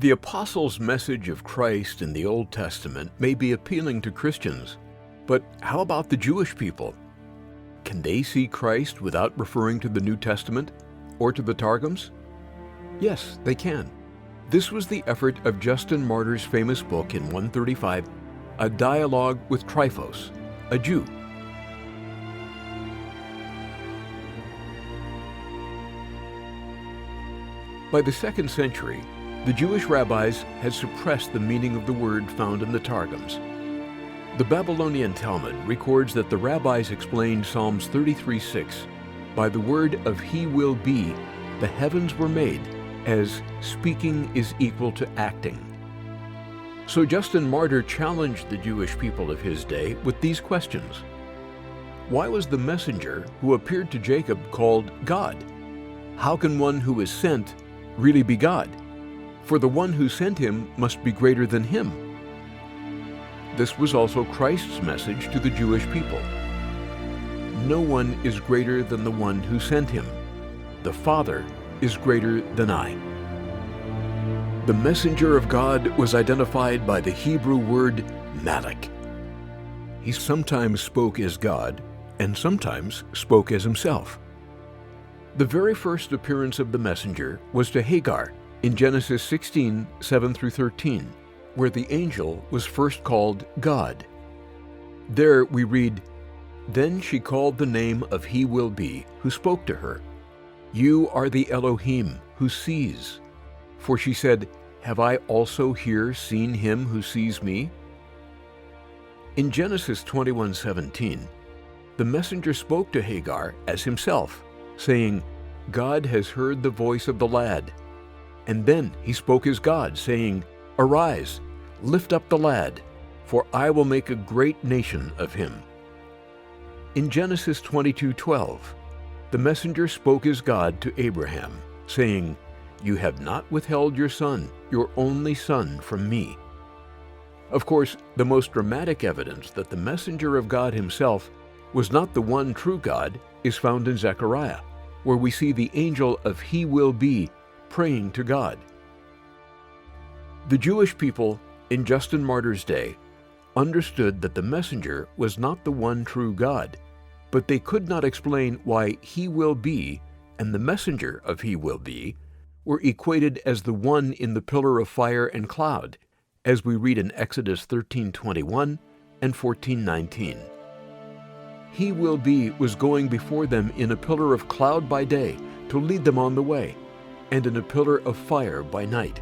The apostles' message of Christ in the Old Testament may be appealing to Christians, but how about the Jewish people? Can they see Christ without referring to the New Testament or to the Targums? Yes, they can. This was the effort of Justin Martyr's famous book in 135, A Dialogue with Tryphos, a Jew. By the 2nd century, the Jewish rabbis had suppressed the meaning of the word found in the Targums. The Babylonian Talmud records that the rabbis explained Psalms 33:6 by the word of "he will be," the heavens were made, as speaking is equal to acting. So Justin Martyr challenged the Jewish people of his day with these questions. Why was the messenger who appeared to Jacob called God? How can one who is sent really be God? For the one who sent him must be greater than him. This was also Christ's message to the Jewish people. No one is greater than the one who sent him. The Father is greater than I. The messenger of God was identified by the Hebrew word malach. He sometimes spoke as God and sometimes spoke as himself. The very first appearance of the messenger was to Hagar in Genesis 16:7-13, where the angel was first called God. There we read, "Then she called the name of He Will Be, who spoke to her. You are the Elohim who sees. For she said, Have I also here seen him who sees me?" In Genesis 21:17, the messenger spoke to Hagar as himself, saying, "God has heard the voice of the lad." And then he spoke as God, saying, "Arise, lift up the lad, for I will make a great nation of him." In Genesis 22:12, the messenger spoke as God to Abraham, saying, "You have not withheld your son, your only son, from me." Of course, the most dramatic evidence that the messenger of God himself was not the one true God is found in Zechariah, where we see the angel of He Will Be praying to God. The Jewish people in Justin Martyr's day understood that the messenger was not the one true God, but they could not explain why He Will Be and the messenger of He Will Be were equated as the one in the pillar of fire and cloud, as we read in Exodus 13:21 and 14:19. He Will Be was going before them in a pillar of cloud by day to lead them on the way, and in a pillar of fire by night.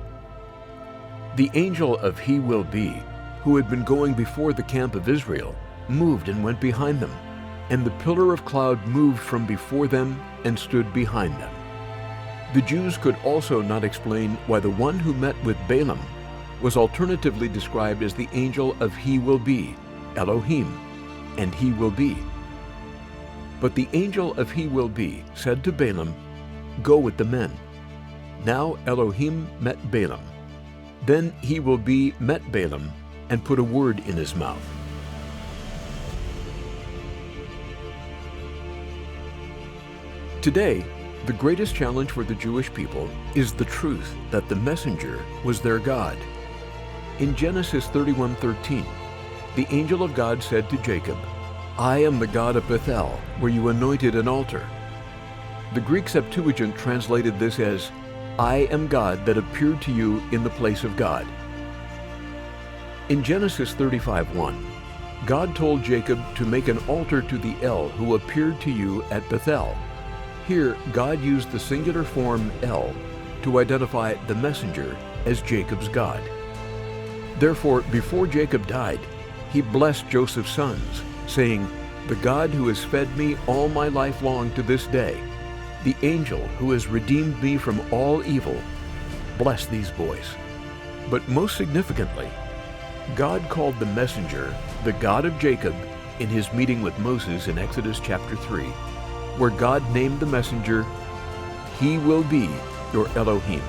The angel of He Will Be, who had been going before the camp of Israel, moved and went behind them, and the pillar of cloud moved from before them and stood behind them. The Jews could also not explain why the one who met with Balaam was alternatively described as the angel of He Will Be, Elohim, and He Will Be. But the angel of He Will Be said to Balaam, "Go with the men." Now Elohim met Balaam. Then He Will Be met Balaam and put a word in his mouth. Today, the greatest challenge for the Jewish people is the truth that the messenger was their God. In Genesis 31:13, the angel of God said to Jacob, "I am the God of Bethel, where you anointed an altar." The Greek Septuagint translated this as, "I am God that appeared to you in the place of God." In Genesis 35:1, God told Jacob to make an altar to the El who appeared to you at Bethel. Here, God used the singular form El to identify the messenger as Jacob's God. Therefore, before Jacob died, he blessed Joseph's sons, saying, "The God who has fed me all my life long to this day, the angel who has redeemed me from all evil, bless these boys." But most significantly, God called the messenger the God of Jacob in his meeting with Moses in Exodus chapter 3, where God named the messenger, "He Will Be your Elohim."